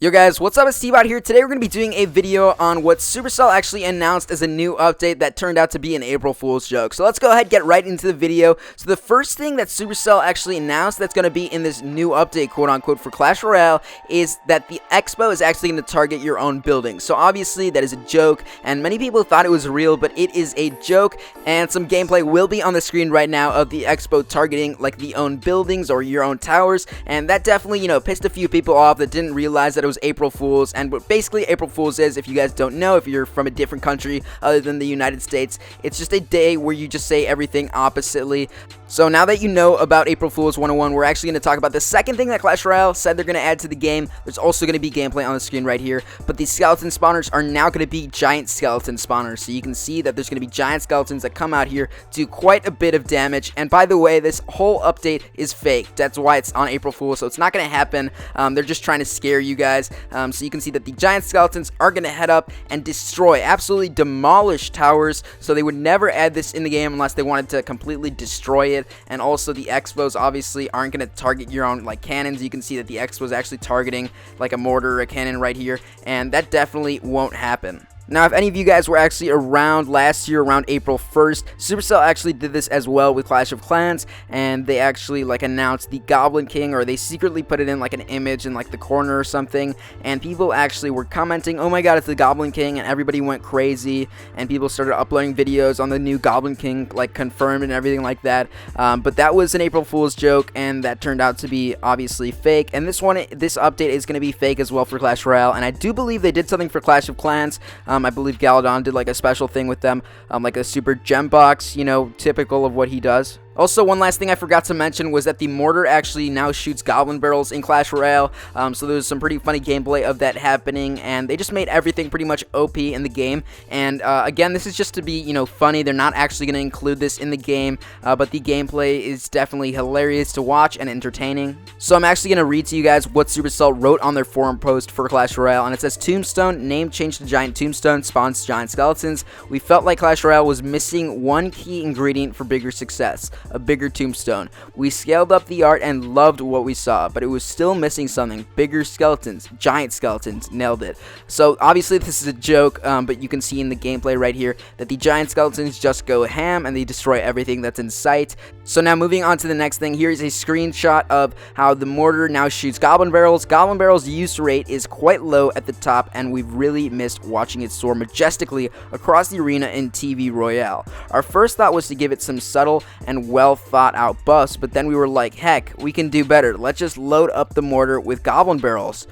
Yo guys, what's up? It's Steve out here. Today we're going to be doing a video on what Supercell actually announced as a new update that turned out to be an April Fool's joke. So let's go ahead and get right into the video. So the first thing that Supercell actually announced that's going to be in this new update, quote unquote, for Clash Royale is that the expo is actually going to target your own building. So obviously that is a joke and many people thought it was real, but it is a joke, and some gameplay will be on the screen right now of the expo targeting like the own buildings or your own towers, and that definitely, pissed a few people off that didn't realize that it was April Fool's. And what basically April Fool's is, if you guys don't know, if you're from a different country other than the United States, it's just a day where you just say everything oppositely. So now that you know about April Fool's 101, we're actually going to talk about the second thing that Clash Royale said they're going to add to the game. There's also going to be gameplay on the screen right here, but these skeleton spawners are now going to be giant skeleton spawners. So you can see that there's going to be giant skeletons that come out here, do quite a bit of damage. And by the way, this whole update is fake. That's why it's on April Fool's, so it's not going to happen. They're just trying to scare you guys. So you can see that the giant skeletons are going to head up and destroy, absolutely demolish towers. So they would never add this in the game unless they wanted to completely destroy it. And also the expos obviously aren't going to target your own like cannons. You can see that the expo is actually targeting like a mortar or a cannon right here, and that definitely won't happen. Now, if any of you guys were actually around last year, around April 1st, Supercell actually did this as well with Clash of Clans, and they actually like announced the Goblin King, or they secretly put it in like an image in like the corner or something, and people actually were commenting, oh my god, it's the Goblin King, and everybody went crazy, and people started uploading videos on the new Goblin King, like confirmed and everything like that. But that was an April Fool's joke, and that turned out to be obviously fake, and this update is going to be fake as well for Clash Royale, and I do believe they did something for Clash of Clans. I believe Galadon did like a special thing with them, like a super gem box, typical of what he does. Also, one last thing I forgot to mention was that the mortar actually now shoots goblin barrels in Clash Royale, so there's some pretty funny gameplay of that happening, and they just made everything pretty much OP in the game. And again, this is just to be, funny. They're not actually going to include this in the game, but the gameplay is definitely hilarious to watch and entertaining. So I'm actually going to read to you guys what Supercell wrote on their forum post for Clash Royale, and it says, Tombstone, name changed to Giant Tombstone, spawns giant skeletons. We felt like Clash Royale was missing one key ingredient for bigger success. A bigger tombstone. We scaled up the art and loved what we saw, but it was still missing something. Bigger skeletons, giant skeletons, nailed it. So obviously this is a joke, but you can see in the gameplay right here that the giant skeletons just go ham and they destroy everything that's in sight. So now moving on to the next thing, here is a screenshot of how the mortar now shoots goblin barrels. Goblin barrels use rate is quite low at the top, and we've really missed watching it soar majestically across the arena in TV Royale. Our first thought was to give it some subtle and well thought out buffs, but then we were like, heck, we can do better. Let's just load up the mortar with goblin barrels.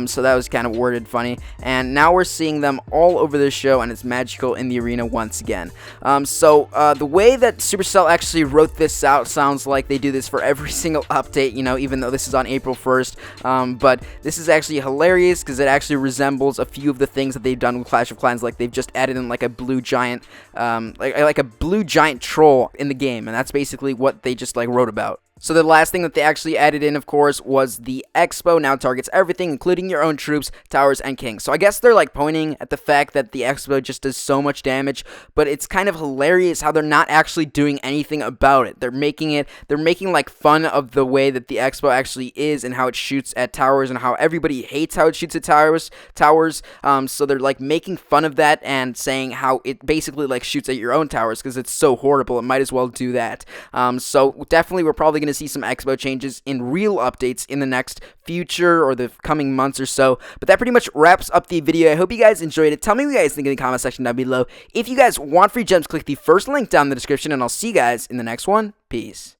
So that was kind of worded funny, and now we're seeing them all over the show, and it's magical in the arena once again. The way that Supercell actually wrote this out sounds like they do this for every single update, even though this is on April 1st, but this is actually hilarious because it actually resembles a few of the things that they've done with Clash of Clans. Like they've just added in like a blue giant like a blue giant troll in the game, and that's basically what they just like wrote about. So the last thing that they actually added in, of course, was the expo now targets everything, including your own troops, towers, and kings. So I guess they're like pointing at the fact that the expo just does so much damage, but it's kind of hilarious how they're not actually doing anything about it. They're making like fun of the way that the expo actually is and how it shoots at towers and how everybody hates how it shoots at towers. So they're like making fun of that and saying how it basically like shoots at your own towers because it's so horrible. It might as well do that. So definitely we're probably going to see some expo changes in real updates in the next future or the coming months or so. But that pretty much wraps up the video. I hope you guys enjoyed it. Tell me what you guys think in the comment section down below. If you guys want free gems, click the first link down in the description, and I'll see you guys in the next one. Peace.